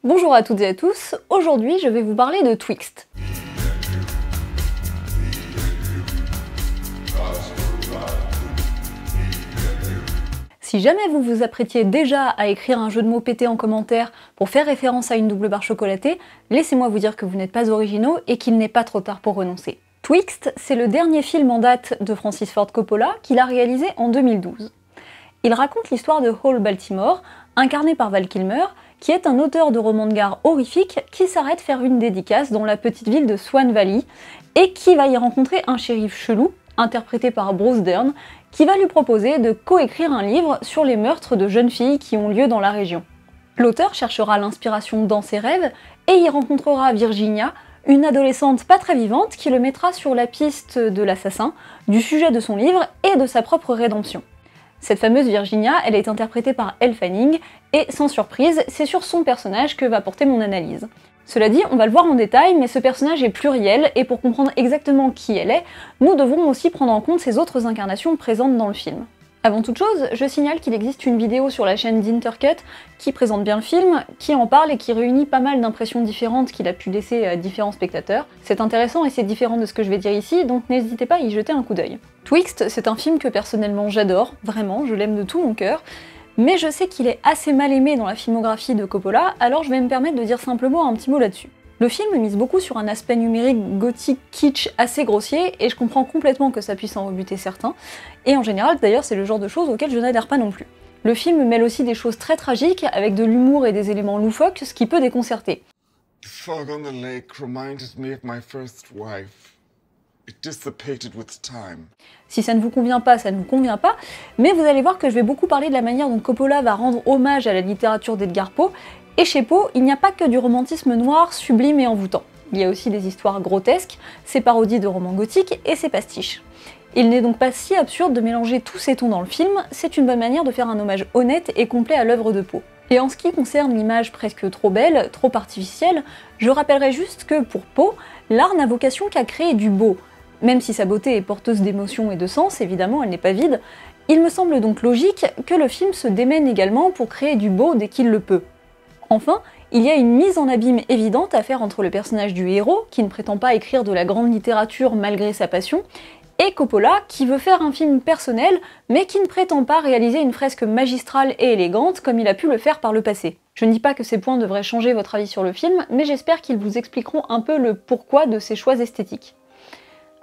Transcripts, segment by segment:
Bonjour à toutes et à tous, aujourd'hui je vais vous parler de Twixt. Si jamais vous vous apprêtiez déjà à écrire un jeu de mots pété en commentaire pour faire référence à une double barre chocolatée, laissez-moi vous dire que vous n'êtes pas originaux et qu'il n'est pas trop tard pour renoncer. Twixt, c'est le dernier film en date de Francis Ford Coppola qu'il a réalisé en 2012. Il raconte l'histoire de Hall Baltimore, incarné par Val Kilmer, qui est un auteur de romans de gare horrifiques qui s'arrête faire une dédicace dans la petite ville de Swan Valley et qui va y rencontrer un shérif chelou, interprété par Bruce Dern, qui va lui proposer de coécrire un livre sur les meurtres de jeunes filles qui ont lieu dans la région. L'auteur cherchera l'inspiration dans ses rêves et y rencontrera Virginia, une adolescente pas très vivante qui le mettra sur la piste de l'assassin, du sujet de son livre et de sa propre rédemption. Cette fameuse Virginia, elle est interprétée par Elle Fanning, et sans surprise, c'est sur son personnage que va porter mon analyse. Cela dit, on va le voir en détail, mais ce personnage est pluriel, et pour comprendre exactement qui elle est, nous devons aussi prendre en compte ses autres incarnations présentes dans le film. Avant toute chose, je signale qu'il existe une vidéo sur la chaîne d'Intercut qui présente bien le film, qui en parle et qui réunit pas mal d'impressions différentes qu'il a pu laisser à différents spectateurs. C'est intéressant et c'est différent de ce que je vais dire ici, donc n'hésitez pas à y jeter un coup d'œil. Twixt, c'est un film que personnellement j'adore, vraiment, je l'aime de tout mon cœur, mais je sais qu'il est assez mal aimé dans la filmographie de Coppola, alors je vais me permettre de dire simplement un petit mot là-dessus. Le film mise beaucoup sur un aspect numérique gothique kitsch assez grossier, et je comprends complètement que ça puisse en rebuter certains, et en général d'ailleurs c'est le genre de choses auxquelles je n'adhère pas non plus. Le film mêle aussi des choses très tragiques, avec de l'humour et des éléments loufoques, ce qui peut déconcerter. The fog on the lake reminded me of my first wife. It dissipated with time. Si ça ne vous convient pas, ça ne vous convient pas, mais vous allez voir que je vais beaucoup parler de la manière dont Coppola va rendre hommage à la littérature d'Edgar Poe, et chez Poe, il n'y a pas que du romantisme noir, sublime et envoûtant. Il y a aussi des histoires grotesques, ses parodies de romans gothiques et ses pastiches. Il n'est donc pas si absurde de mélanger tous ces tons dans le film, c'est une bonne manière de faire un hommage honnête et complet à l'œuvre de Poe. Et en ce qui concerne l'image presque trop belle, trop artificielle, je rappellerai juste que pour Poe, l'art n'a vocation qu'à créer du beau. Même si sa beauté est porteuse d'émotions et de sens, évidemment elle n'est pas vide, il me semble donc logique que le film se démène également pour créer du beau dès qu'il le peut. Enfin, il y a une mise en abîme évidente à faire entre le personnage du héros, qui ne prétend pas écrire de la grande littérature malgré sa passion, et Coppola, qui veut faire un film personnel, mais qui ne prétend pas réaliser une fresque magistrale et élégante comme il a pu le faire par le passé. Je ne dis pas que ces points devraient changer votre avis sur le film, mais j'espère qu'ils vous expliqueront un peu le pourquoi de ces choix esthétiques.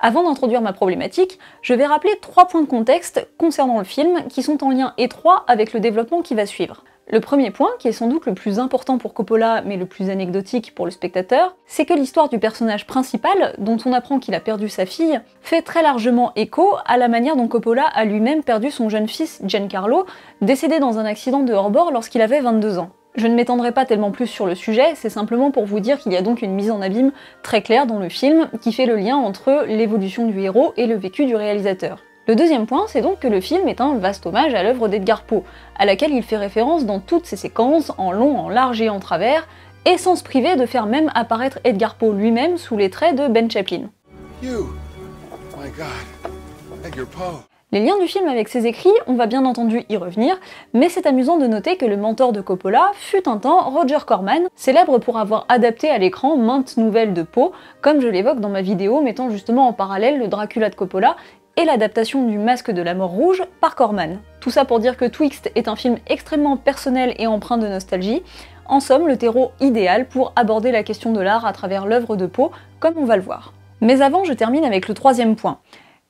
Avant d'introduire ma problématique, je vais rappeler 3 points de contexte concernant le film qui sont en lien étroit avec le développement qui va suivre. Le premier point, qui est sans doute le plus important pour Coppola mais le plus anecdotique pour le spectateur, c'est que l'histoire du personnage principal, dont on apprend qu'il a perdu sa fille, fait très largement écho à la manière dont Coppola a lui-même perdu son jeune fils Giancarlo, décédé dans un accident de hors-bord lorsqu'il avait 22 ans. Je ne m'étendrai pas tellement plus sur le sujet, c'est simplement pour vous dire qu'il y a donc une mise en abîme très claire dans le film qui fait le lien entre l'évolution du héros et le vécu du réalisateur. Le deuxième point, c'est donc que le film est un vaste hommage à l'œuvre d'Edgar Poe, à laquelle il fait référence dans toutes ses séquences, en long, en large et en travers, et sans se priver de faire même apparaître Edgar Poe lui-même sous les traits de Ben Chaplin. My God, Edgar Poe. Les liens du film avec ses écrits, on va bien entendu y revenir, mais c'est amusant de noter que le mentor de Coppola fut un temps Roger Corman, célèbre pour avoir adapté à l'écran maintes nouvelles de Poe, comme je l'évoque dans ma vidéo mettant justement en parallèle le Dracula de Coppola et l'adaptation du Masque de la Mort Rouge par Corman. Tout ça pour dire que Twixt est un film extrêmement personnel et empreint de nostalgie, en somme le terreau idéal pour aborder la question de l'art à travers l'œuvre de Poe, comme on va le voir. Mais avant, je termine avec le troisième point.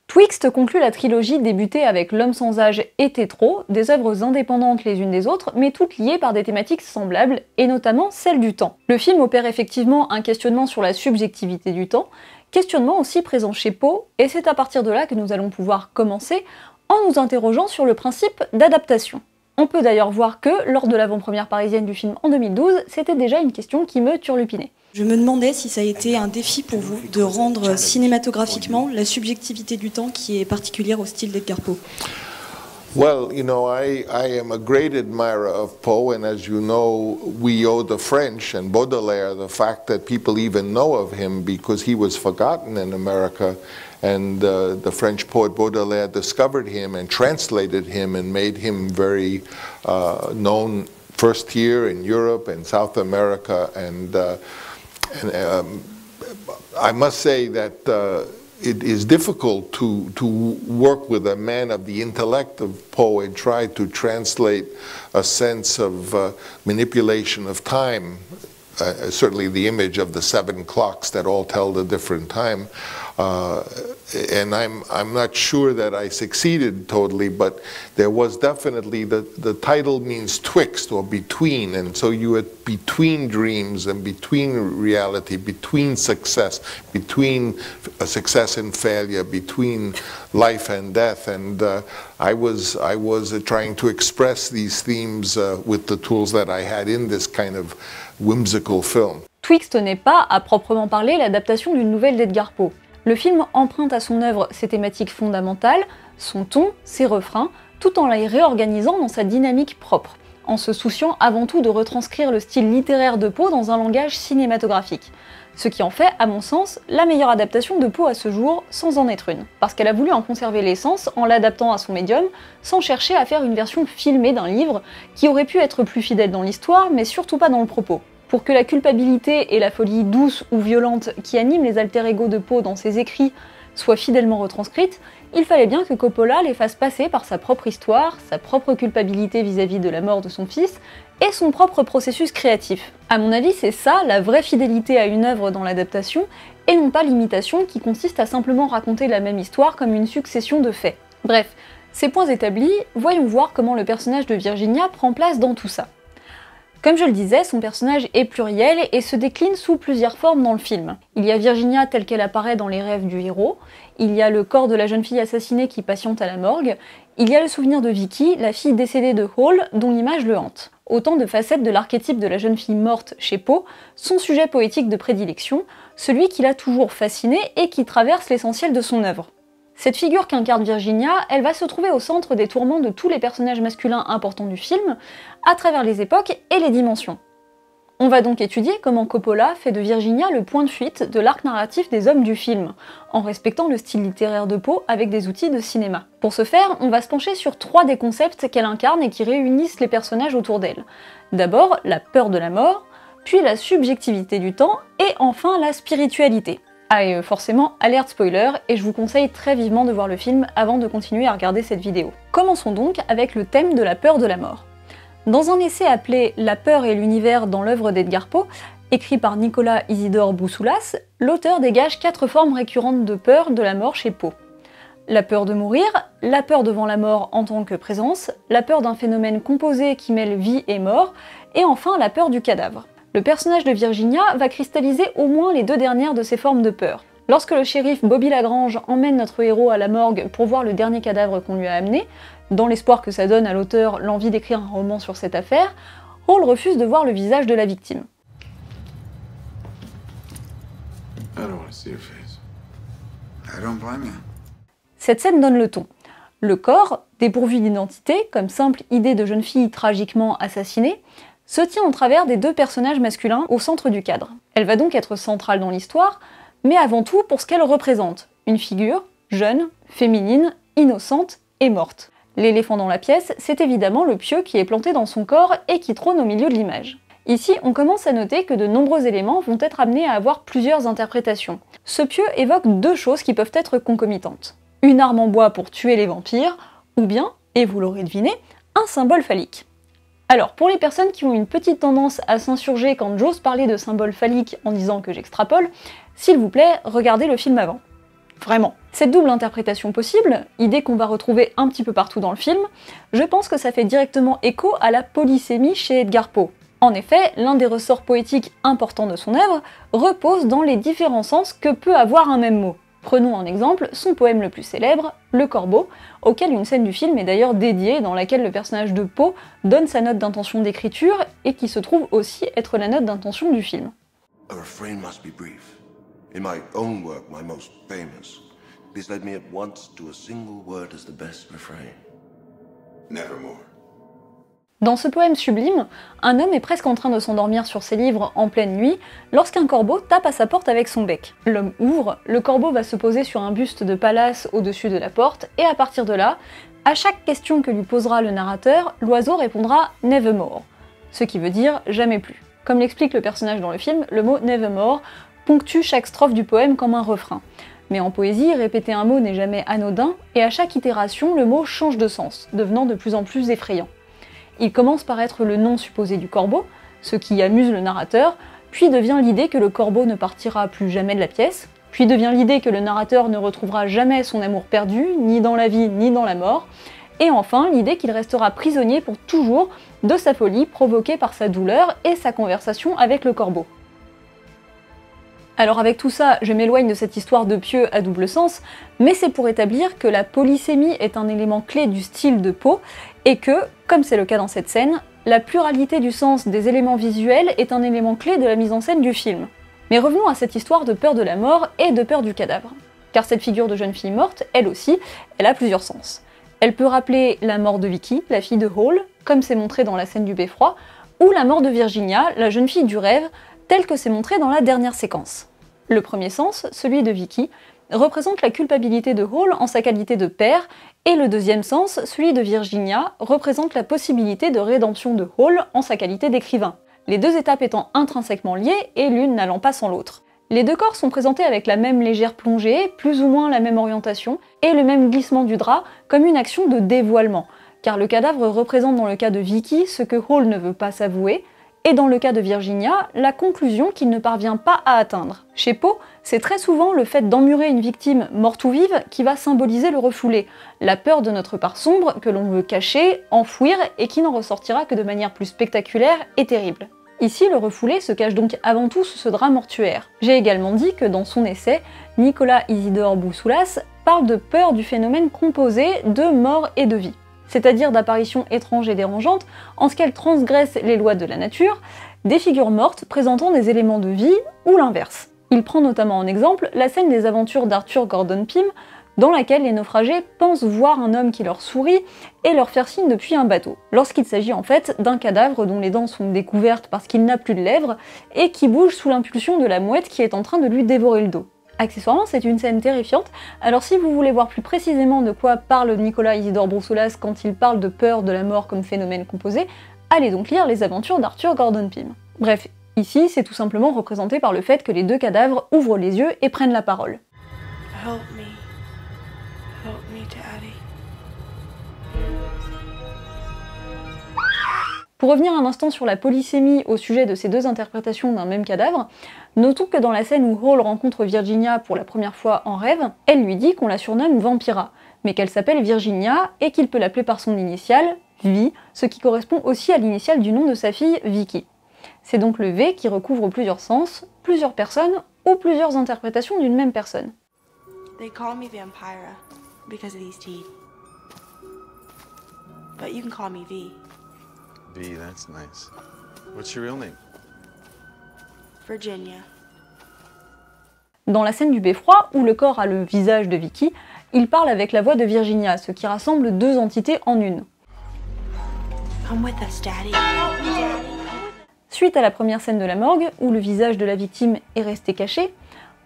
Twixt conclut la trilogie débutée avec L'Homme sans âge et Tétro, des œuvres indépendantes les unes des autres, mais toutes liées par des thématiques semblables, et notamment celle du temps. Le film opère effectivement un questionnement sur la subjectivité du temps, questionnement aussi présent chez Poe, et c'est à partir de là que nous allons pouvoir commencer en nous interrogeant sur le principe d'adaptation. On peut d'ailleurs voir que, lors de l'avant-première parisienne du film en 2012, c'était déjà une question qui me turlupinait. Je me demandais si ça a été un défi pour vous de rendre cinématographiquement la subjectivité du temps qui est particulière au style d'Edgar Poe. Well, you know, I am a great admirer of Poe, and as you know, we owe the French and Baudelaire the fact that people even know of him because he was forgotten in America, and the French poet Baudelaire discovered him and translated him and made him very known first here in Europe and South America, and I must say that it is difficult to work with a man of the intellect of Poe and try to translate a sense of manipulation of time, certainly the image of the 7 clocks that all tell the different time. And I'm not sure that I succeeded totally, but there was definitely, the title means twixt or between, and so you had between dreams and between reality, between success and failure, between life and death, and I was trying to express these themes with the tools that I had in this kind of whimsical film. Twixt n'est pas, à proprement parler, l'adaptation d'une nouvelle d'Edgar Poe. Le film emprunte à son œuvre ses thématiques fondamentales, son ton, ses refrains, tout en les réorganisant dans sa dynamique propre, en se souciant avant tout de retranscrire le style littéraire de Poe dans un langage cinématographique. Ce qui en fait, à mon sens, la meilleure adaptation de Poe à ce jour, sans en être une. Parce qu'elle a voulu en conserver l'essence en l'adaptant à son médium, sans chercher à faire une version filmée d'un livre qui aurait pu être plus fidèle dans l'histoire, mais surtout pas dans le propos. Pour que la culpabilité et la folie douce ou violente qui animent les alter-ego de Poe dans ses écrits soient fidèlement retranscrites, il fallait bien que Coppola les fasse passer par sa propre histoire, sa propre culpabilité vis-à-vis de la mort de son fils, et son propre processus créatif. À mon avis, c'est ça, la vraie fidélité à une œuvre dans l'adaptation, et non pas l'imitation qui consiste à simplement raconter la même histoire comme une succession de faits. Bref, ces points établis, voyons voir comment le personnage de Virginia prend place dans tout ça. Comme je le disais, son personnage est pluriel et se décline sous plusieurs formes dans le film. Il y a Virginia telle qu'elle apparaît dans les rêves du héros, il y a le corps de la jeune fille assassinée qui patiente à la morgue, il y a le souvenir de Vicky, la fille décédée de Hall, dont l'image le hante. Autant de facettes de l'archétype de la jeune fille morte chez Poe, son sujet poétique de prédilection, celui qui l'a toujours fasciné et qui traverse l'essentiel de son œuvre. Cette figure qu'incarne Virginia, elle va se trouver au centre des tourments de tous les personnages masculins importants du film, à travers les époques et les dimensions. On va donc étudier comment Coppola fait de Virginia le point de fuite de l'arc narratif des hommes du film, en respectant le style littéraire de Poe avec des outils de cinéma. Pour ce faire, on va se pencher sur 3 des concepts qu'elle incarne et qui réunissent les personnages autour d'elle. D'abord, la peur de la mort, puis la subjectivité du temps, et enfin la spiritualité. Ah et forcément, alerte spoiler, et je vous conseille très vivement de voir le film avant de continuer à regarder cette vidéo. Commençons donc avec le thème de la peur de la mort. Dans un essai appelé « La peur et l'univers dans l'œuvre d'Edgar Poe », écrit par Nicolas Isidore Boussoulas, l'auteur dégage 4 formes récurrentes de peur de la mort chez Poe. La peur de mourir, la peur devant la mort en tant que présence, la peur d'un phénomène composé qui mêle vie et mort, et enfin la peur du cadavre. Le personnage de Virginia va cristalliser au moins les 2 dernières de ces formes de peur. Lorsque le shérif Bobby Lagrange emmène notre héros à la morgue pour voir le dernier cadavre qu'on lui a amené, dans l'espoir que ça donne à l'auteur l'envie d'écrire un roman sur cette affaire, Hall refuse de voir le visage de la victime. Cette scène donne le ton. Le corps, dépourvu d'identité, comme simple idée de jeune fille tragiquement assassinée, se tient au travers des 2 personnages masculins au centre du cadre. Elle va donc être centrale dans l'histoire, mais avant tout pour ce qu'elle représente, une figure jeune, féminine, innocente et morte. L'éléphant dans la pièce, c'est évidemment le pieu qui est planté dans son corps et qui trône au milieu de l'image. Ici, on commence à noter que de nombreux éléments vont être amenés à avoir plusieurs interprétations. Ce pieu évoque 2 choses qui peuvent être concomitantes. Une arme en bois pour tuer les vampires, ou bien, et vous l'aurez deviné, un symbole phallique. Alors, pour les personnes qui ont une petite tendance à s'insurger quand j'ose parler de symboles phalliques en disant que j'extrapole, s'il vous plaît, regardez le film avant. Vraiment. Cette double interprétation possible, idée qu'on va retrouver un petit peu partout dans le film, je pense que ça fait directement écho à la polysémie chez Edgar Poe. En effet, l'un des ressorts poétiques importants de son œuvre repose dans les différents sens que peut avoir un même mot. Prenons en exemple son poème le plus célèbre, Le Corbeau, auquel une scène du film est d'ailleurs dédiée, dans laquelle le personnage de Poe donne sa note d'intention d'écriture et qui se trouve aussi être la note d'intention du film. A refrain must be brief. In my own work, my most famous, this led me at once to a single word as the best refrain. Nevermore. Dans ce poème sublime, un homme est presque en train de s'endormir sur ses livres en pleine nuit lorsqu'un corbeau tape à sa porte avec son bec. L'homme ouvre, le corbeau va se poser sur un buste de Pallas au-dessus de la porte et à partir de là, à chaque question que lui posera le narrateur, l'oiseau répondra « Nevermore ». ce qui veut dire jamais plus. Comme l'explique le personnage dans le film, le mot nevermore ponctue chaque strophe du poème comme un refrain. Mais en poésie, répéter un mot n'est jamais anodin, et à chaque itération, le mot change de sens, devenant de plus en plus effrayant. Il commence par être le nom supposé du corbeau, ce qui amuse le narrateur, puis devient l'idée que le corbeau ne partira plus jamais de la pièce, puis devient l'idée que le narrateur ne retrouvera jamais son amour perdu, ni dans la vie ni dans la mort, et enfin l'idée qu'il restera prisonnier pour toujours de sa folie provoquée par sa douleur et sa conversation avec le corbeau. Alors avec tout ça, je m'éloigne de cette histoire de pieux à double sens, mais c'est pour établir que la polysémie est un élément clé du style de Poe, et que, comme c'est le cas dans cette scène, la pluralité du sens des éléments visuels est un élément clé de la mise en scène du film. Mais revenons à cette histoire de peur de la mort et de peur du cadavre. Car cette figure de jeune fille morte, elle aussi, elle a plusieurs sens. Elle peut rappeler la mort de Vicky, la fille de Hall, comme c'est montré dans la scène du beffroi, ou la mort de Virginia, la jeune fille du rêve, telle que c'est montré dans la dernière séquence. Le premier sens, celui de Vicky, représente la culpabilité de Hall en sa qualité de père, et le deuxième sens, celui de Virginia, représente la possibilité de rédemption de Hall en sa qualité d'écrivain. Les deux étapes étant intrinsèquement liées et l'une n'allant pas sans l'autre. Les deux corps sont présentés avec la même légère plongée, plus ou moins la même orientation, et le même glissement du drap comme une action de dévoilement, car le cadavre représente dans le cas de Vicky ce que Hall ne veut pas s'avouer, et dans le cas de Virginia, la conclusion qu'il ne parvient pas à atteindre. Chez Poe, c'est très souvent le fait d'emmurer une victime morte ou vive qui va symboliser le refoulé, la peur de notre part sombre que l'on veut cacher, enfouir et qui n'en ressortira que de manière plus spectaculaire et terrible. Ici, le refoulé se cache donc avant tout sous ce drap mortuaire. J'ai également dit que dans son essai, Nicolas Isidore Boussoulas parle de peur du phénomène composé de mort et de vie, c'est-à-dire d'apparitions étranges et dérangeantes en ce qu'elles transgressent les lois de la nature, des figures mortes présentant des éléments de vie ou l'inverse. Il prend notamment en exemple la scène des aventures d'Arthur Gordon Pym, dans laquelle les naufragés pensent voir un homme qui leur sourit et leur faire signe depuis un bateau, lorsqu'il s'agit en fait d'un cadavre dont les dents sont découvertes parce qu'il n'a plus de lèvres et qui bouge sous l'impulsion de la mouette qui est en train de lui dévorer le dos. Accessoirement, c'est une scène terrifiante, alors si vous voulez voir plus précisément de quoi parle Nicolas Isidore Boussoulas quand il parle de peur de la mort comme phénomène composé, allez donc lire les aventures d'Arthur Gordon Pym. Bref, ici c'est tout simplement représenté par le fait que les deux cadavres ouvrent les yeux et prennent la parole. Help me, Daddy. Pour revenir un instant sur la polysémie au sujet de ces deux interprétations d'un même cadavre, notons que dans la scène où Hall rencontre Virginia pour la première fois en rêve, elle lui dit qu'on la surnomme Vampira, mais qu'elle s'appelle Virginia et qu'il peut l'appeler par son initiale, V, ce qui correspond aussi à l'initiale du nom de sa fille, Vicky. C'est donc le V qui recouvre plusieurs sens, plusieurs personnes ou plusieurs interprétations d'une même personne. They call me Vampira because of these teeth. But you can call me V. V, that's nice. What's your real name? Virginia. Dans la scène du beffroi, où le corps a le visage de Vicky, il parle avec la voix de Virginia, ce qui rassemble deux entités en une. Come with us, Daddy. Help me, Daddy. Suite à la première scène de la morgue, où le visage de la victime est resté caché,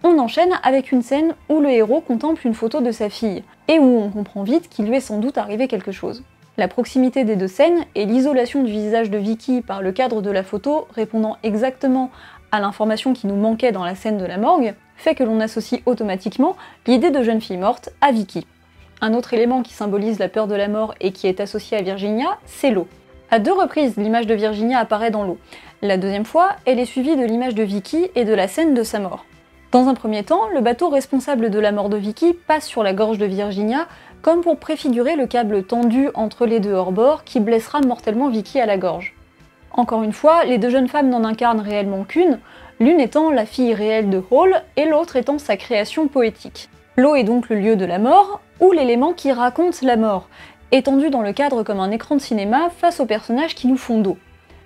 on enchaîne avec une scène où le héros contemple une photo de sa fille, et où on comprend vite qu'il lui est sans doute arrivé quelque chose. La proximité des deux scènes et l'isolation du visage de Vicky par le cadre de la photo répondant exactement à l'information qui nous manquait dans la scène de la morgue, fait que l'on associe automatiquement l'idée de jeune fille morte à Vicky. Un autre élément qui symbolise la peur de la mort et qui est associé à Virginia, c'est l'eau. À deux reprises, l'image de Virginia apparaît dans l'eau. La deuxième fois, elle est suivie de l'image de Vicky et de la scène de sa mort. Dans un premier temps, le bateau responsable de la mort de Vicky passe sur la gorge de Virginia, comme pour préfigurer le câble tendu entre les deux hors-bord qui blessera mortellement Vicky à la gorge. Encore une fois, les deux jeunes femmes n'en incarnent réellement qu'une, l'une étant la fille réelle de Hall et l'autre étant sa création poétique. L'eau est donc le lieu de la mort, ou l'élément qui raconte la mort, étendu dans le cadre comme un écran de cinéma face aux personnages qui nous font dos.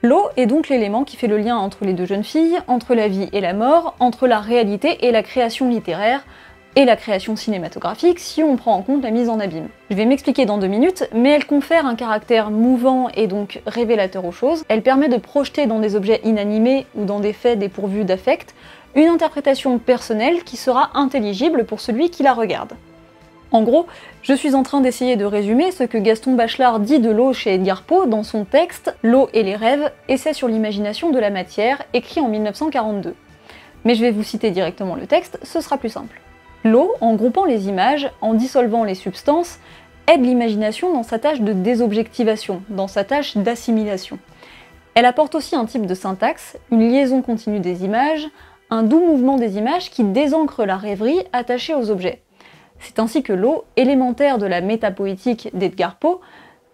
L'eau est donc l'élément qui fait le lien entre les deux jeunes filles, entre la vie et la mort, entre la réalité et la création littéraire, et la création cinématographique si on prend en compte la mise en abîme. Je vais m'expliquer dans 2 minutes, mais elle confère un caractère mouvant et donc révélateur aux choses. Elle permet de projeter dans des objets inanimés ou dans des faits dépourvus d'affect une interprétation personnelle qui sera intelligible pour celui qui la regarde. En gros, je suis en train d'essayer de résumer ce que Gaston Bachelard dit de l'eau chez Edgar Poe dans son texte « L'eau et les rêves, essai sur l'imagination de la matière » écrit en 1942. Mais je vais vous citer directement le texte, ce sera plus simple. L'eau, en groupant les images, en dissolvant les substances, aide l'imagination dans sa tâche de désobjectivation, dans sa tâche d'assimilation. Elle apporte aussi un type de syntaxe, une liaison continue des images, un doux mouvement des images qui désancre la rêverie attachée aux objets. C'est ainsi que l'eau, élémentaire de la métapoétique d'Edgar Poe,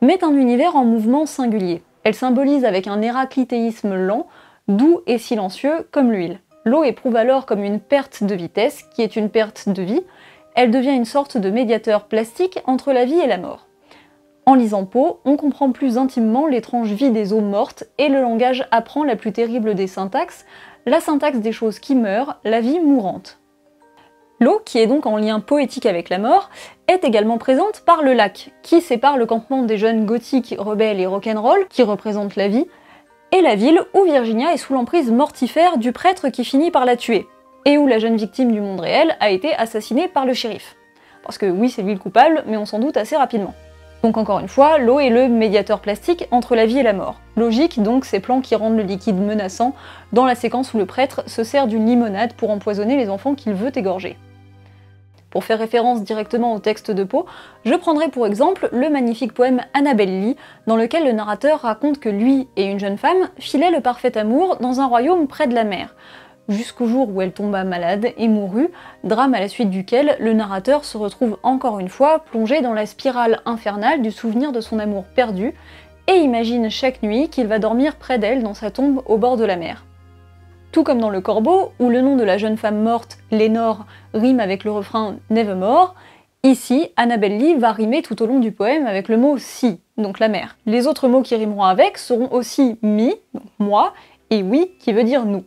met un univers en mouvement singulier. Elle symbolise avec un héraclitéisme lent, doux et silencieux comme l'huile. L'eau éprouve alors comme une perte de vitesse, qui est une perte de vie. Elle devient une sorte de médiateur plastique entre la vie et la mort. En lisant Poe, on comprend plus intimement l'étrange vie des eaux mortes et le langage apprend la plus terrible des syntaxes, la syntaxe des choses qui meurent, la vie mourante. L'eau, qui est donc en lien poétique avec la mort, est également présente par le lac, qui sépare le campement des jeunes gothiques, rebelles et rock'n'roll, qui représentent la vie, et la ville où Virginia est sous l'emprise mortifère du prêtre qui finit par la tuer, et où la jeune victime du monde réel a été assassinée par le shérif. Parce que oui, c'est lui le coupable, mais on s'en doute assez rapidement. Donc encore une fois, l'eau est le médiateur plastique entre la vie et la mort. Logique donc ces plans qui rendent le liquide menaçant dans la séquence où le prêtre se sert d'une limonade pour empoisonner les enfants qu'il veut égorger. Pour faire référence directement au texte de Poe, je prendrai pour exemple le magnifique poème Annabel Lee, dans lequel le narrateur raconte que lui et une jeune femme filaient le parfait amour dans un royaume près de la mer, jusqu'au jour où elle tomba malade et mourut, drame à la suite duquel le narrateur se retrouve encore une fois plongé dans la spirale infernale du souvenir de son amour perdu, et imagine chaque nuit qu'il va dormir près d'elle dans sa tombe au bord de la mer. Tout comme dans Le Corbeau, où le nom de la jeune femme morte, Lénore, rime avec le refrain « Nevermore », ici, Annabel Lee va rimer tout au long du poème avec le mot « si », donc la mer. Les autres mots qui rimeront avec seront aussi « me », donc « moi », et « oui », qui veut dire « nous ».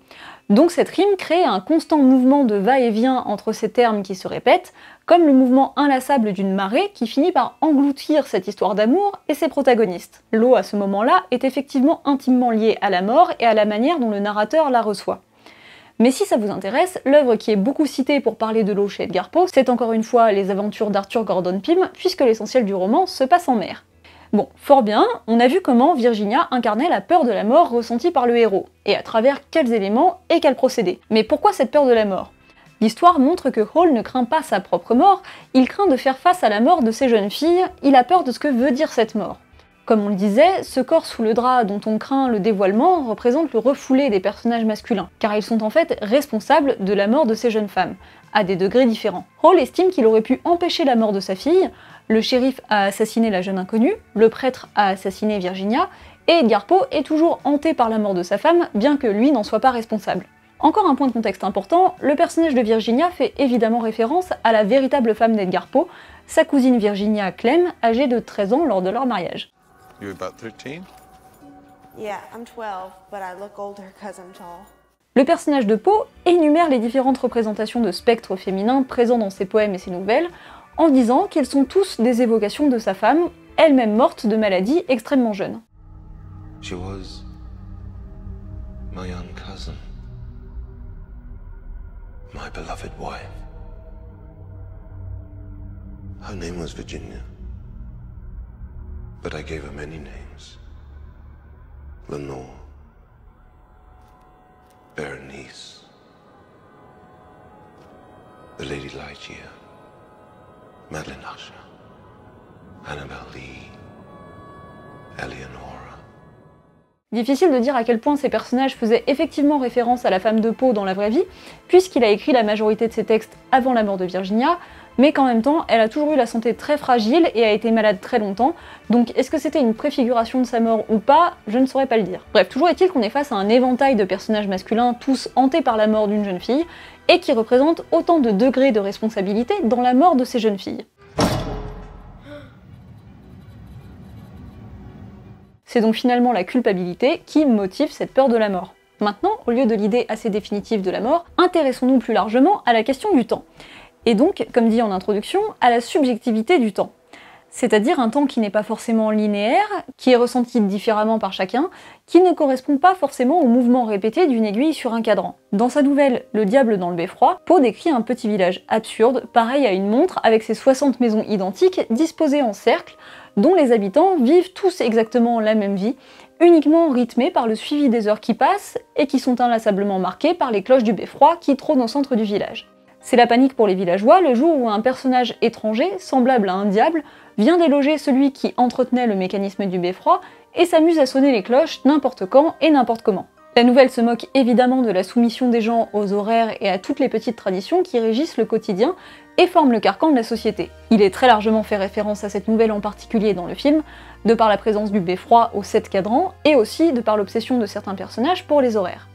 Donc cette rime crée un constant mouvement de va-et-vient entre ces termes qui se répètent, comme le mouvement inlassable d'une marée qui finit par engloutir cette histoire d'amour et ses protagonistes. L'eau à ce moment-là est effectivement intimement liée à la mort et à la manière dont le narrateur la reçoit. Mais si ça vous intéresse, l'œuvre qui est beaucoup citée pour parler de l'eau chez Edgar Poe, c'est encore une fois les aventures d'Arthur Gordon Pym, puisque l'essentiel du roman se passe en mer. Bon, fort bien, on a vu comment Virginia incarnait la peur de la mort ressentie par le héros, et à travers quels éléments et quels procédés. Mais pourquoi cette peur de la mort ? L'histoire montre que Hall ne craint pas sa propre mort, il craint de faire face à la mort de ses jeunes filles, il a peur de ce que veut dire cette mort. Comme on le disait, ce corps sous le drap dont on craint le dévoilement représente le refoulé des personnages masculins, car ils sont en fait responsables de la mort de ces jeunes femmes, à des degrés différents. Hall estime qu'il aurait pu empêcher la mort de sa fille, le shérif a assassiné la jeune inconnue, le prêtre a assassiné Virginia, et Edgar Poe est toujours hanté par la mort de sa femme, bien que lui n'en soit pas responsable. Encore un point de contexte important, le personnage de Virginia fait évidemment référence à la véritable femme d'Edgar Poe, sa cousine Virginia Clem, âgée de 13 ans lors de leur mariage. You're about 13? Yeah, I'm 12, but I look older because I'm tall. Le personnage de Poe énumère les différentes représentations de spectres féminins présents dans ses poèmes et ses nouvelles, en disant qu'ils sont tous des évocations de sa femme, elle-même morte de maladie extrêmement jeune. She was my young cousin, my beloved wife. Her name was Virginia, but I gave her many names. Lenore, Berenice, the Lady Lightyear, Madeline Usher, Annabel Lee, Eleonora. Difficile de dire à quel point ces personnages faisaient effectivement référence à la femme de Poe dans la vraie vie, puisqu'il a écrit la majorité de ses textes avant la mort de Virginia, mais qu'en même temps, elle a toujours eu la santé très fragile et a été malade très longtemps, donc est-ce que c'était une préfiguration de sa mort ou pas, je ne saurais pas le dire. Bref, toujours est-il qu'on est face à un éventail de personnages masculins, tous hantés par la mort d'une jeune fille, et qui représentent autant de degrés de responsabilité dans la mort de ces jeunes filles. C'est donc finalement la culpabilité qui motive cette peur de la mort. Maintenant, au lieu de l'idée assez définitive de la mort, intéressons-nous plus largement à la question du temps. Et donc, comme dit en introduction, à la subjectivité du temps. c'est-à-dire un temps qui n'est pas forcément linéaire, qui est ressenti différemment par chacun, qui ne correspond pas forcément au mouvement répété d'une aiguille sur un cadran. Dans sa nouvelle Le diable dans le beffroi, Poe décrit un petit village absurde, pareil à une montre, avec ses 60 maisons identiques disposées en cercle, dont les habitants vivent tous exactement la même vie, uniquement rythmés par le suivi des heures qui passent et qui sont inlassablement marqués par les cloches du beffroi qui trônent au centre du village. C'est la panique pour les villageois le jour où un personnage étranger, semblable à un diable, vient déloger celui qui entretenait le mécanisme du beffroi et s'amuse à sonner les cloches n'importe quand et n'importe comment. La nouvelle se moque évidemment de la soumission des gens aux horaires et à toutes les petites traditions qui régissent le quotidien et forment le carcan de la société. Il est très largement fait référence à cette nouvelle en particulier dans le film, de par la présence du beffroi aux 7 cadrans et aussi de par l'obsession de certains personnages pour les horaires.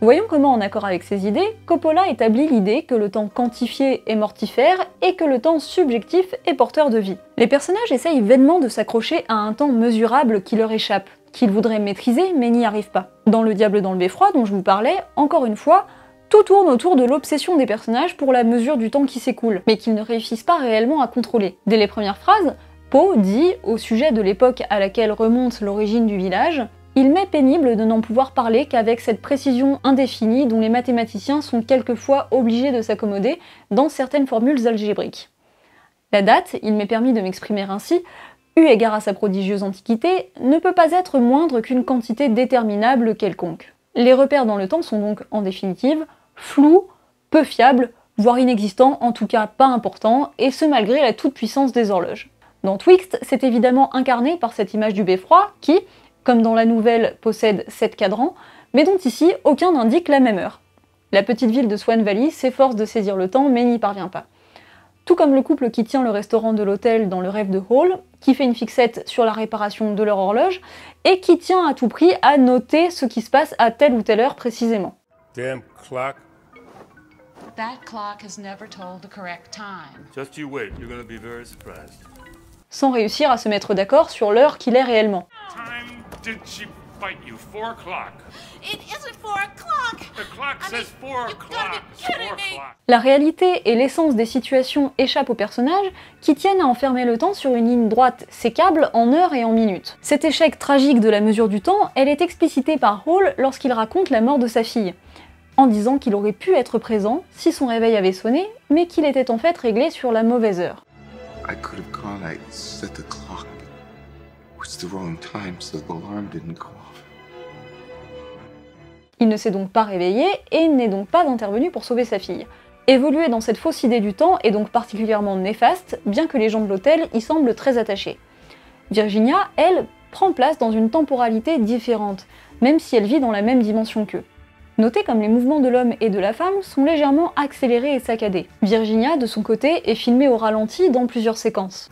Voyons comment, en accord avec ces idées, Coppola établit l'idée que le temps quantifié est mortifère et que le temps subjectif est porteur de vie. Les personnages essayent vainement de s'accrocher à un temps mesurable qui leur échappe, qu'ils voudraient maîtriser mais n'y arrivent pas. Dans Le diable dans le beffroi dont je vous parlais, encore une fois, tout tourne autour de l'obsession des personnages pour la mesure du temps qui s'écoule, mais qu'ils ne réussissent pas réellement à contrôler. Dès les premières phrases, Poe dit, au sujet de l'époque à laquelle remonte l'origine du village, « Il m'est pénible de n'en pouvoir parler qu'avec cette précision indéfinie dont les mathématiciens sont quelquefois obligés de s'accommoder dans certaines formules algébriques. La date, il m'est permis de m'exprimer ainsi, eu égard à sa prodigieuse antiquité, ne peut pas être moindre qu'une quantité déterminable quelconque. Les repères dans le temps sont donc, en définitive, flous, peu fiables, voire inexistants, en tout cas pas importants, et ce malgré la toute-puissance des horloges. Dans Twixt, c'est évidemment incarné par cette image du beffroi qui, comme dans la nouvelle, possède 7 cadrans, mais dont ici aucun n'indique la même heure. La petite ville de Swan Valley s'efforce de saisir le temps mais n'y parvient pas. Tout comme le couple qui tient le restaurant de l'hôtel dans Le rêve de Hall, qui fait une fixette sur la réparation de leur horloge, et qui tient à tout prix à noter ce qui se passe à telle ou telle heure précisément. Damn clock. That clock has never told the correct time. Just you wait, you're gonna be very surprised. Sans réussir à se mettre d'accord sur l'heure qu'il est réellement. Time did she fight you? 4 o'clock. It isn't 4 o'clock. The clock says 4 you've gotta o'clock. be kidding 4 me. o'clock. La réalité et l'essence des situations échappent aux personnages qui tiennent à enfermer le temps sur une ligne droite sécable en heures et en minutes. Cet échec tragique de la mesure du temps, elle est explicitée par Hall lorsqu'il raconte la mort de sa fille, en disant qu'il aurait pu être présent si son réveil avait sonné, mais qu'il était en fait réglé sur la mauvaise heure. I could have gone, I set the clock. It was the wrong time, so the alarm didn't go off. Il ne s'est donc pas réveillé et n'est donc pas intervenu pour sauver sa fille. Évoluer dans cette fausse idée du temps est donc particulièrement néfaste, bien que les gens de l'hôtel y semblent très attachés. Virginia, elle, prend place dans une temporalité différente, même si elle vit dans la même dimension qu'eux. Notez comme les mouvements de l'homme et de la femme sont légèrement accélérés et saccadés. Virginia, de son côté, est filmée au ralenti dans plusieurs séquences.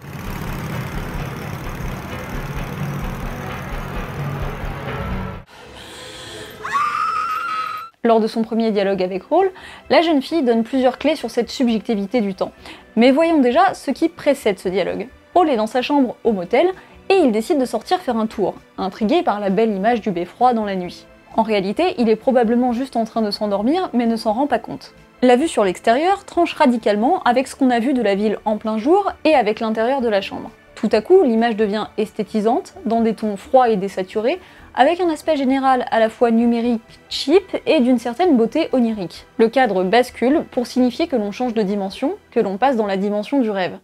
Lors de son premier dialogue avec Hall, la jeune fille donne plusieurs clés sur cette subjectivité du temps. Mais voyons déjà ce qui précède ce dialogue. Hall est dans sa chambre au motel et il décide de sortir faire un tour, intrigué par la belle image du beffroi dans la nuit. En réalité, il est probablement juste en train de s'endormir, mais ne s'en rend pas compte. La vue sur l'extérieur tranche radicalement avec ce qu'on a vu de la ville en plein jour et avec l'intérieur de la chambre. Tout à coup, l'image devient esthétisante, dans des tons froids et désaturés, avec un aspect général à la fois numérique, cheap et d'une certaine beauté onirique. Le cadre bascule pour signifier que l'on change de dimension, que l'on passe dans la dimension du rêve.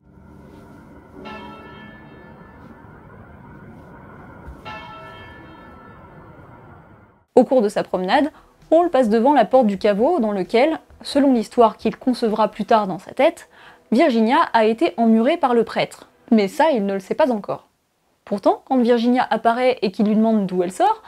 Au cours de sa promenade, Hall passe devant la porte du caveau dans lequel, selon l'histoire qu'il concevra plus tard dans sa tête, Virginia a été emmurée par le prêtre. Mais ça, il ne le sait pas encore. Pourtant, quand Virginia apparaît et qu'il lui demande d'où elle sort,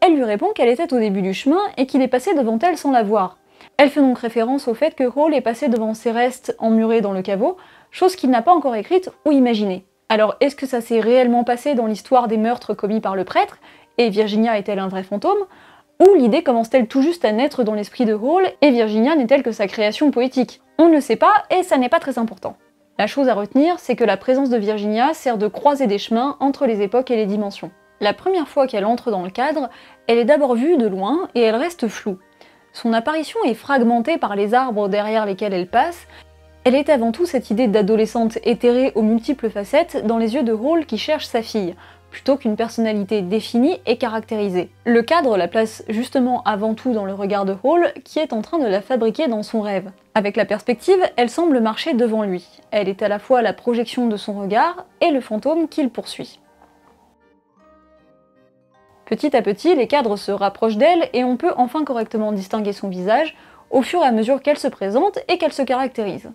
elle lui répond qu'elle était au début du chemin et qu'il est passé devant elle sans la voir. Elle fait donc référence au fait que Hall est passé devant ses restes emmurés dans le caveau, chose qu'il n'a pas encore écrite ou imaginée. Alors est-ce que ça s'est réellement passé dans l'histoire des meurtres commis par le prêtre, et Virginia est-elle un vrai fantôme ? Ou l'idée commence-t-elle tout juste à naître dans l'esprit de Hall, et Virginia n'est-elle que sa création poétique? On ne le sait pas, et ça n'est pas très important. La chose à retenir, c'est que la présence de Virginia sert de croisée des chemins entre les époques et les dimensions. La première fois qu'elle entre dans le cadre, elle est d'abord vue de loin, et elle reste floue. Son apparition est fragmentée par les arbres derrière lesquels elle passe, Elle est avant tout cette idée d'adolescente éthérée aux multiples facettes dans les yeux de Hall qui cherche sa fille, plutôt qu'une personnalité définie et caractérisée. Le cadre la place justement avant tout dans le regard de Hall qui est en train de la fabriquer dans son rêve. Avec la perspective, elle semble marcher devant lui. Elle est à la fois la projection de son regard et le fantôme qu'il poursuit. Petit à petit, les cadres se rapprochent d'elle et on peut enfin correctement distinguer son visage au fur et à mesure qu'elle se présente et qu'elle se caractérise.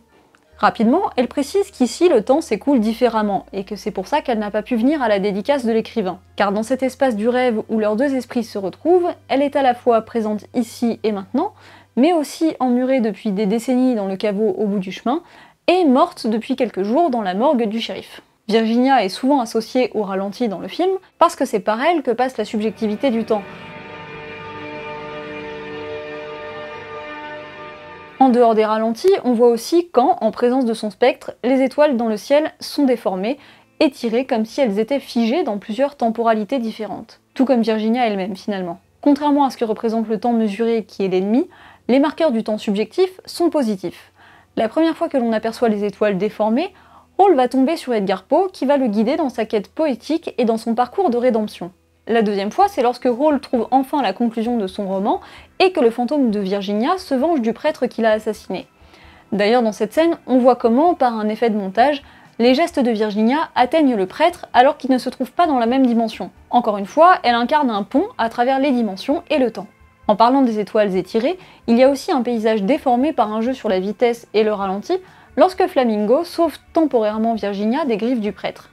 Rapidement, elle précise qu'ici le temps s'écoule différemment et que c'est pour ça qu'elle n'a pas pu venir à la dédicace de l'écrivain. Car dans cet espace du rêve où leurs deux esprits se retrouvent, elle est à la fois présente ici et maintenant, mais aussi emmurée depuis des décennies dans le caveau au bout du chemin, et morte depuis quelques jours dans la morgue du shérif. Virginia est souvent associée au ralenti dans le film, parce que c'est par elle que passe la subjectivité du temps. En dehors des ralentis, on voit aussi quand, en présence de son spectre, les étoiles dans le ciel sont déformées, étirées comme si elles étaient figées dans plusieurs temporalités différentes. Tout comme Virginia elle-même finalement. Contrairement à ce que représente le temps mesuré qui est l'ennemi, les marqueurs du temps subjectif sont positifs. La première fois que l'on aperçoit les étoiles déformées, Hall va tomber sur Edgar Poe qui va le guider dans sa quête poétique et dans son parcours de rédemption. La deuxième fois, c'est lorsque Hall trouve enfin la conclusion de son roman et que le fantôme de Virginia se venge du prêtre qui l'a assassiné. D'ailleurs, dans cette scène, on voit comment, par un effet de montage, les gestes de Virginia atteignent le prêtre alors qu'il ne se trouve pas dans la même dimension. Encore une fois, elle incarne un pont à travers les dimensions et le temps. En parlant des étoiles étirées, il y a aussi un paysage déformé par un jeu sur la vitesse et le ralenti, lorsque Flamingo sauve temporairement Virginia des griffes du prêtre.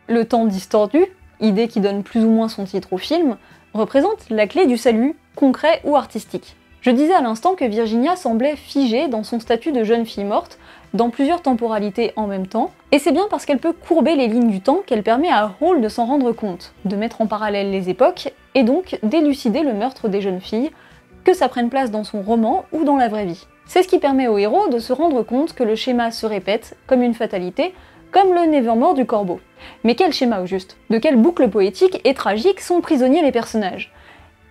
Le temps distordu, idée qui donne plus ou moins son titre au film, représente la clé du salut, concret ou artistique. Je disais à l'instant que Virginia semblait figée dans son statut de jeune fille morte, dans plusieurs temporalités en même temps, et c'est bien parce qu'elle peut courber les lignes du temps qu'elle permet à Hall de s'en rendre compte, de mettre en parallèle les époques, et donc d'élucider le meurtre des jeunes filles, que ça prenne place dans son roman ou dans la vraie vie. C'est ce qui permet au héros de se rendre compte que le schéma se répète, comme une fatalité, comme le Nevermore du corbeau. Mais quel schéma au juste? De quelle boucle poétique et tragique sont prisonniers les personnages?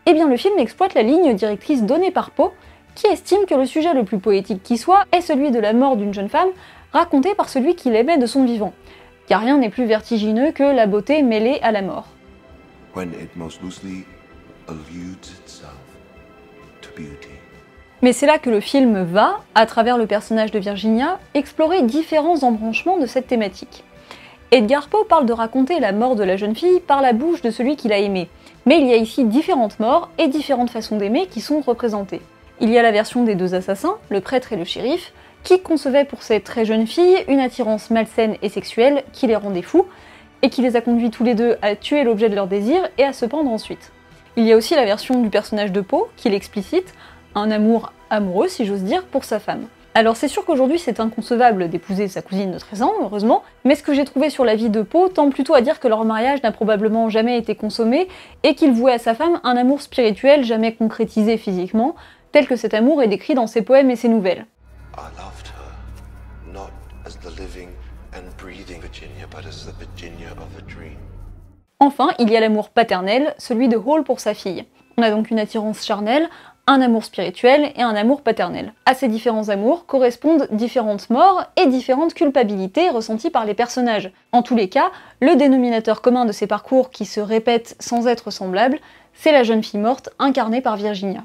Eh bien le film exploite la ligne directrice donnée par Poe, qui estime que le sujet le plus poétique qui soit est celui de la mort d'une jeune femme, racontée par celui qui l'aimait de son vivant. Car rien n'est plus vertigineux que la beauté mêlée à la mort. When it most loosely alludes itself to beauty. Mais c'est là que le film va, à travers le personnage de Virginia, explorer différents embranchements de cette thématique. Edgar Poe parle de raconter la mort de la jeune fille par la bouche de celui qu'il a aimé. Mais il y a ici différentes morts et différentes façons d'aimer qui sont représentées. Il y a la version des deux assassins, le prêtre et le shérif, qui concevaient pour ces très jeunes filles une attirance malsaine et sexuelle qui les rendait fous, et qui les a conduits tous les deux à tuer l'objet de leur désir et à se pendre ensuite. Il y a aussi la version du personnage de Poe, qui l'explicite, un amour amoureux, si j'ose dire, pour sa femme. Alors c'est sûr qu'aujourd'hui c'est inconcevable d'épouser sa cousine de 13 ans, heureusement, mais ce que j'ai trouvé sur la vie de Poe tend plutôt à dire que leur mariage n'a probablement jamais été consommé et qu'il vouait à sa femme un amour spirituel jamais concrétisé physiquement, tel que cet amour est décrit dans ses poèmes et ses nouvelles. I loved her, not as the living and breathing Virginia, but as the Virginia of a dream. Enfin, il y a l'amour paternel, celui de Hall pour sa fille. On a donc une attirance charnelle, un amour spirituel et un amour paternel. À ces différents amours correspondent différentes morts et différentes culpabilités ressenties par les personnages. En tous les cas, le dénominateur commun de ces parcours qui se répètent sans être semblables, c'est la jeune fille morte incarnée par Virginia.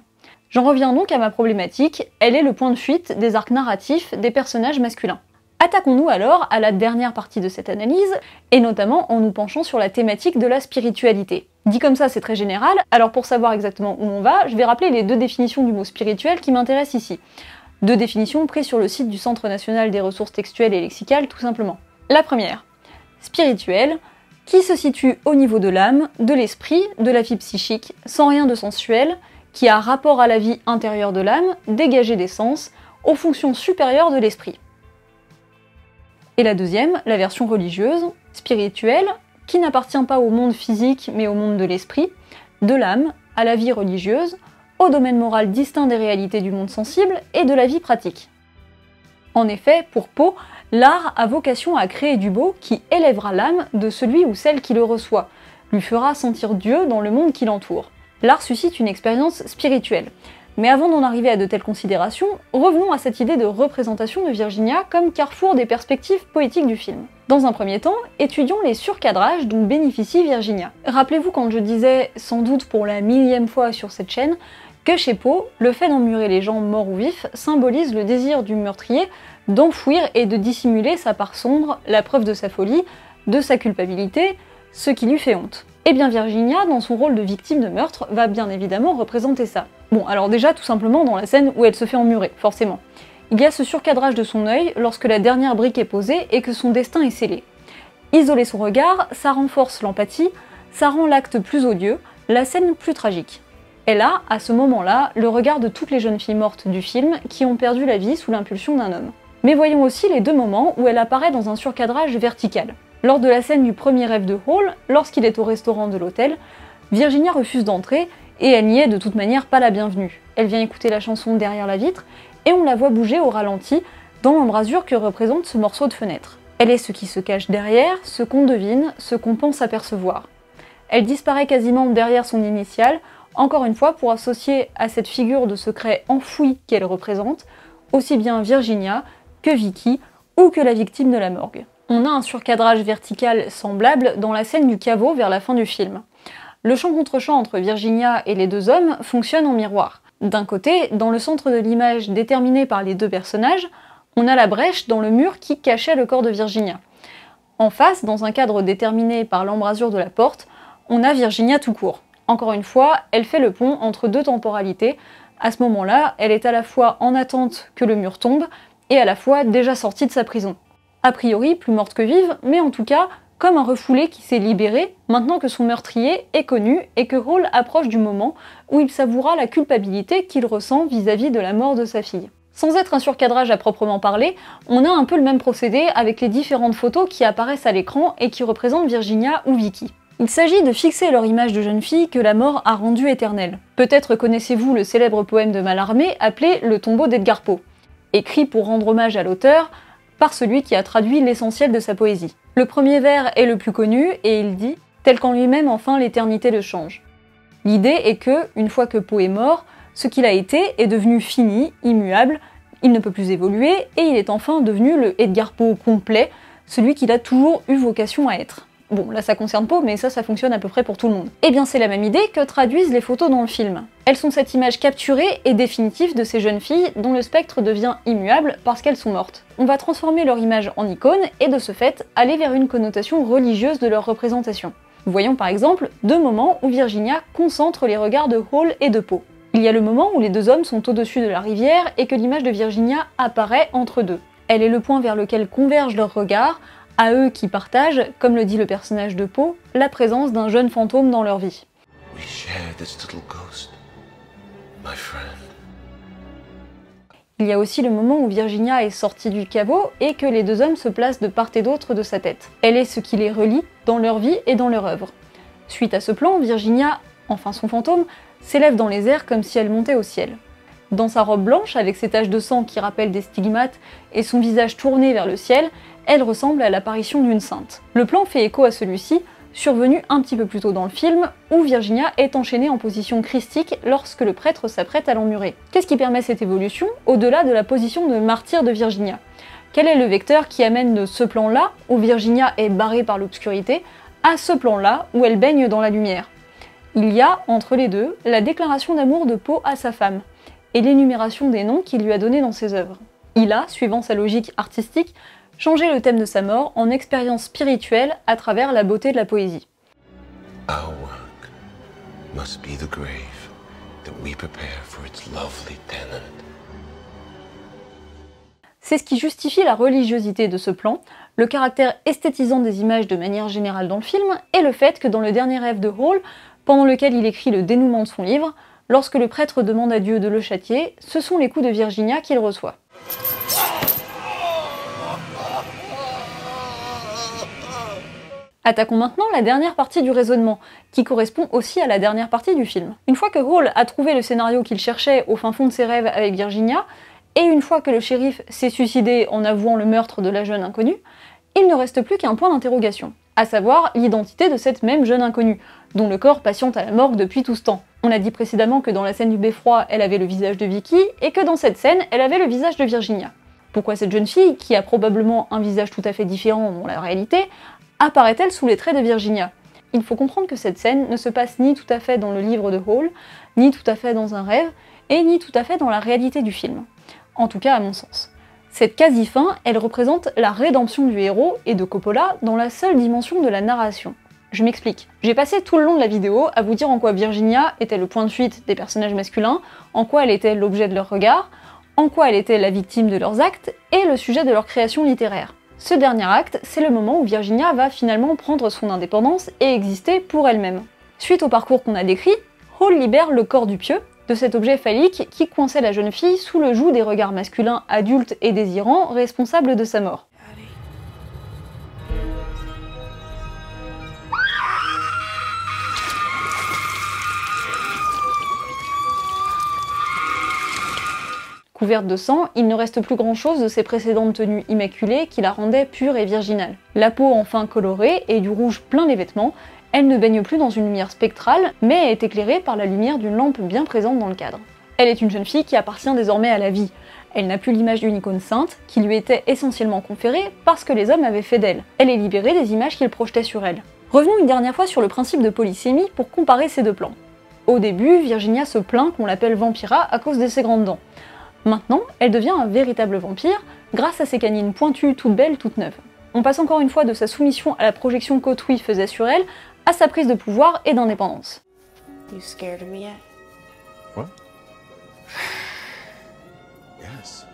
J'en reviens donc à ma problématique, elle est le point de fuite des arcs narratifs des personnages masculins. Attaquons-nous alors à la dernière partie de cette analyse, et notamment en nous penchant sur la thématique de la spiritualité. Dit comme ça, c'est très général, alors pour savoir exactement où on va, je vais rappeler les deux définitions du mot spirituel qui m'intéressent ici. Deux définitions prises sur le site du Centre national des ressources textuelles et lexicales, tout simplement. La première, spirituel, qui se situe au niveau de l'âme, de l'esprit, de la vie psychique, sans rien de sensuel, qui a rapport à la vie intérieure de l'âme, dégagée des sens, aux fonctions supérieures de l'esprit. Et la deuxième, la version religieuse, spirituelle, qui n'appartient pas au monde physique mais au monde de l'esprit, de l'âme, à la vie religieuse, au domaine moral distinct des réalités du monde sensible et de la vie pratique. En effet, pour Poe, l'art a vocation à créer du beau qui élèvera l'âme de celui ou celle qui le reçoit, lui fera sentir Dieu dans le monde qui l'entoure. L'art suscite une expérience spirituelle. Mais avant d'en arriver à de telles considérations, revenons à cette idée de représentation de Virginia comme carrefour des perspectives poétiques du film. Dans un premier temps, étudions les surcadrages dont bénéficie Virginia. Rappelez-vous quand je disais, sans doute pour la millième fois sur cette chaîne, que chez Poe, le fait d'emmurer les gens morts ou vifs symbolise le désir du meurtrier d'enfouir et de dissimuler sa part sombre, la preuve de sa folie, de sa culpabilité, ce qui lui fait honte. Eh bien Virginia, dans son rôle de victime de meurtre, va bien évidemment représenter ça. Bon, alors déjà tout simplement dans la scène où elle se fait emmurer, forcément. Il y a ce surcadrage de son œil lorsque la dernière brique est posée et que son destin est scellé. Isoler son regard, ça renforce l'empathie, ça rend l'acte plus odieux, la scène plus tragique. Elle a, à ce moment-là, le regard de toutes les jeunes filles mortes du film qui ont perdu la vie sous l'impulsion d'un homme. Mais voyons aussi les deux moments où elle apparaît dans un surcadrage vertical. Lors de la scène du premier rêve de Hall, lorsqu'il est au restaurant de l'hôtel, Virginia refuse d'entrer et elle n'y est de toute manière pas la bienvenue. Elle vient écouter la chanson derrière la vitre et on la voit bouger au ralenti dans l'embrasure que représente ce morceau de fenêtre. Elle est ce qui se cache derrière, ce qu'on devine, ce qu'on pense apercevoir. Elle disparaît quasiment derrière son initiale, encore une fois pour associer à cette figure de secret enfoui qu'elle représente, aussi bien Virginia que Vicky ou que la victime de la morgue. On a un surcadrage vertical semblable dans la scène du caveau vers la fin du film. Le champ contre champ entre Virginia et les deux hommes fonctionne en miroir. D'un côté, dans le centre de l'image déterminé par les deux personnages, on a la brèche dans le mur qui cachait le corps de Virginia. En face, dans un cadre déterminé par l'embrasure de la porte, on a Virginia tout court. Encore une fois, elle fait le pont entre deux temporalités. À ce moment-là, elle est à la fois en attente que le mur tombe et à la fois déjà sortie de sa prison. A priori, plus morte que vive, mais en tout cas, comme un refoulé qui s'est libéré, maintenant que son meurtrier est connu et que Hall approche du moment où il savoura la culpabilité qu'il ressent vis-à-vis de la mort de sa fille. Sans être un surcadrage à proprement parler, on a un peu le même procédé avec les différentes photos qui apparaissent à l'écran et qui représentent Virginia ou Vicky. Il s'agit de fixer leur image de jeune fille que la mort a rendue éternelle. Peut-être connaissez-vous le célèbre poème de Mallarmé appelé Le tombeau d'Edgar Poe, écrit pour rendre hommage à l'auteur par celui qui a traduit l'essentiel de sa poésie. Le premier vers est le plus connu et il dit « Tel qu'en lui-même enfin l'éternité le change ». L'idée est que, une fois que Poe est mort, ce qu'il a été est devenu fini, immuable, il ne peut plus évoluer et il est enfin devenu le Edgar Poe complet, celui qu'il a toujours eu vocation à être. Bon, là ça concerne Poe, mais ça fonctionne à peu près pour tout le monde. Eh bien c'est la même idée que traduisent les photos dans le film. Elles sont cette image capturée et définitive de ces jeunes filles dont le spectre devient immuable parce qu'elles sont mortes. On va transformer leur image en icône et de ce fait aller vers une connotation religieuse de leur représentation. Voyons par exemple deux moments où Virginia concentre les regards de Hall et de Poe. Il y a le moment où les deux hommes sont au-dessus de la rivière et que l'image de Virginia apparaît entre deux. Elle est le point vers lequel convergent leurs regards, à eux qui partagent, comme le dit le personnage de Poe, la présence d'un jeune fantôme dans leur vie. We share this little ghost, my friend. Il y a aussi le moment où Virginia est sortie du caveau et que les deux hommes se placent de part et d'autre de sa tête. Elle est ce qui les relie dans leur vie et dans leur œuvre. Suite à ce plan, Virginia, enfin son fantôme, s'élève dans les airs comme si elle montait au ciel. Dans sa robe blanche, avec ses taches de sang qui rappellent des stigmates et son visage tourné vers le ciel, elle ressemble à l'apparition d'une sainte. Le plan fait écho à celui-ci, survenu un petit peu plus tôt dans le film, où Virginia est enchaînée en position christique lorsque le prêtre s'apprête à l'emmurer. Qu'est-ce qui permet cette évolution, au-delà de la position de martyr de Virginia? Quel est le vecteur qui amène de ce plan-là, où Virginia est barrée par l'obscurité, à ce plan-là, où elle baigne dans la lumière? Il y a, entre les deux, la déclaration d'amour de Poe à sa femme, et l'énumération des noms qu'il lui a donnés dans ses œuvres. Il a, suivant sa logique artistique, changé le thème de sa mort en expérience spirituelle à travers la beauté de la poésie. Our work must be the grave that we prepare for its lovely tenant. C'est ce qui justifie la religiosité de ce plan, le caractère esthétisant des images de manière générale dans le film, et le fait que dans le dernier rêve de Hall, pendant lequel il écrit le dénouement de son livre, lorsque le prêtre demande à Dieu de le châtier, ce sont les coups de Virginia qu'il reçoit. Attaquons maintenant la dernière partie du raisonnement, qui correspond aussi à la dernière partie du film. Une fois que Hall a trouvé le scénario qu'il cherchait au fin fond de ses rêves avec Virginia, et une fois que le shérif s'est suicidé en avouant le meurtre de la jeune inconnue, il ne reste plus qu'un point d'interrogation, à savoir l'identité de cette même jeune inconnue, dont le corps patiente à la morgue depuis tout ce temps. On a dit précédemment que dans la scène du beffroi, elle avait le visage de Vicky, et que dans cette scène, elle avait le visage de Virginia. Pourquoi cette jeune fille, qui a probablement un visage tout à fait différent dans la réalité, apparaît-elle sous les traits de Virginia? Il faut comprendre que cette scène ne se passe ni tout à fait dans le livre de Hall, ni tout à fait dans un rêve, et ni tout à fait dans la réalité du film. En tout cas à mon sens. Cette quasi-fin, elle représente la rédemption du héros et de Coppola dans la seule dimension de la narration. Je m'explique. J'ai passé tout le long de la vidéo à vous dire en quoi Virginia était le point de fuite des personnages masculins, en quoi elle était l'objet de leur regard, en quoi elle était la victime de leurs actes et le sujet de leur création littéraire. Ce dernier acte, c'est le moment où Virginia va finalement prendre son indépendance et exister pour elle-même. Suite au parcours qu'on a décrit, Hall libère le corps du pieu, de cet objet phallique qui coinçait la jeune fille sous le joug des regards masculins adultes et désirants responsables de sa mort. Couverte de sang, il ne reste plus grand chose de ses précédentes tenues immaculées qui la rendaient pure et virginale. La peau enfin colorée et du rouge plein les vêtements, elle ne baigne plus dans une lumière spectrale, mais est éclairée par la lumière d'une lampe bien présente dans le cadre. Elle est une jeune fille qui appartient désormais à la vie. Elle n'a plus l'image d'une icône sainte, qui lui était essentiellement conférée parce que les hommes avaient fait d'elle. Elle est libérée des images qu'ils projetaient sur elle. Revenons une dernière fois sur le principe de polysémie pour comparer ces deux plans. Au début, Virginia se plaint qu'on l'appelle Vampira à cause de ses grandes dents. Maintenant, elle devient un véritable vampire grâce à ses canines pointues, toutes belles, toutes neuves. On passe encore une fois de sa soumission à la projection qu'autrui faisait sur elle à sa prise de pouvoir et d'indépendance. You scared of me yet? What? Yes.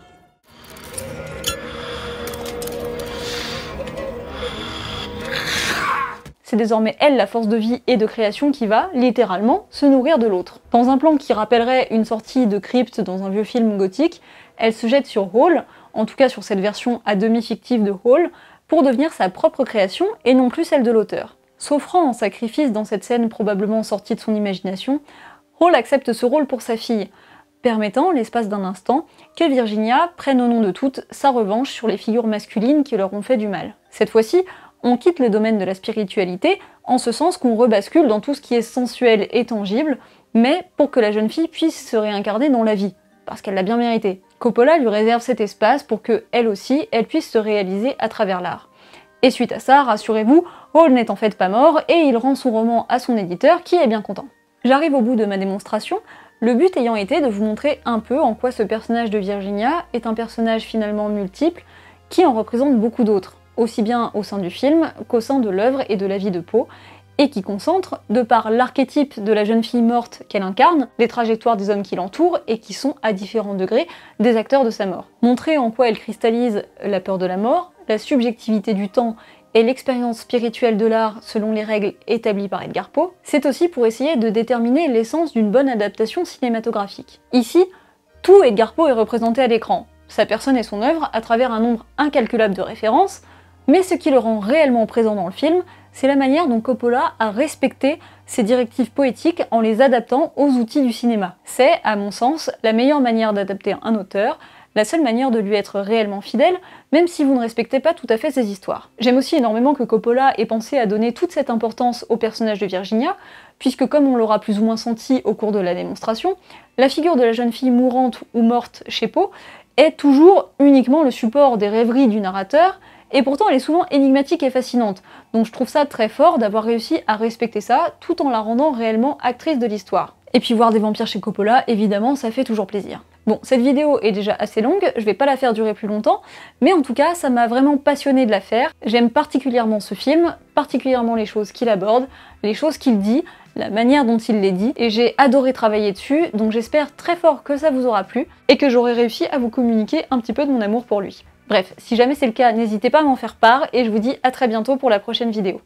C'est désormais elle la force de vie et de création qui va, littéralement, se nourrir de l'autre. Dans un plan qui rappellerait une sortie de crypte dans un vieux film gothique, elle se jette sur Hall, en tout cas sur cette version à demi fictive de Hall, pour devenir sa propre création et non plus celle de l'auteur. S'offrant en sacrifice dans cette scène probablement sortie de son imagination, Hall accepte ce rôle pour sa fille, permettant, l'espace d'un instant, que Virginia prenne au nom de toutes sa revanche sur les figures masculines qui leur ont fait du mal. Cette fois-ci, on quitte le domaine de la spiritualité, en ce sens qu'on rebascule dans tout ce qui est sensuel et tangible, mais pour que la jeune fille puisse se réincarner dans la vie, parce qu'elle l'a bien mérité. Coppola lui réserve cet espace pour que, elle aussi, elle puisse se réaliser à travers l'art. Et suite à ça, rassurez-vous, Hall n'est en fait pas mort et il rend son roman à son éditeur qui est bien content. J'arrive au bout de ma démonstration, le but ayant été de vous montrer un peu en quoi ce personnage de Virginia est un personnage finalement multiple qui en représente beaucoup d'autres, aussi bien au sein du film qu'au sein de l'œuvre et de la vie de Poe, et qui concentre, de par l'archétype de la jeune fille morte qu'elle incarne, les trajectoires des hommes qui l'entourent et qui sont, à différents degrés, des acteurs de sa mort. Montrer en quoi elle cristallise la peur de la mort, la subjectivité du temps et l'expérience spirituelle de l'art selon les règles établies par Edgar Poe, c'est aussi pour essayer de déterminer l'essence d'une bonne adaptation cinématographique. Ici, tout Edgar Poe est représenté à l'écran, sa personne et son œuvre à travers un nombre incalculable de références, mais ce qui le rend réellement présent dans le film, c'est la manière dont Coppola a respecté ses directives poétiques en les adaptant aux outils du cinéma. C'est, à mon sens, la meilleure manière d'adapter un auteur, la seule manière de lui être réellement fidèle, même si vous ne respectez pas tout à fait ses histoires. J'aime aussi énormément que Coppola ait pensé à donner toute cette importance au personnage de Virginia, puisque comme on l'aura plus ou moins senti au cours de la démonstration, la figure de la jeune fille mourante ou morte chez Poe est toujours uniquement le support des rêveries du narrateur, et pourtant elle est souvent énigmatique et fascinante, donc je trouve ça très fort d'avoir réussi à respecter ça tout en la rendant réellement actrice de l'histoire. Et puis voir des vampires chez Coppola, évidemment, ça fait toujours plaisir. Bon, cette vidéo est déjà assez longue, je vais pas la faire durer plus longtemps, mais en tout cas, ça m'a vraiment passionné de la faire. J'aime particulièrement ce film, particulièrement les choses qu'il aborde, les choses qu'il dit, la manière dont il les dit, et j'ai adoré travailler dessus, donc j'espère très fort que ça vous aura plu, et que j'aurai réussi à vous communiquer un petit peu de mon amour pour lui. Bref, si jamais c'est le cas, n'hésitez pas à m'en faire part, et je vous dis à très bientôt pour la prochaine vidéo.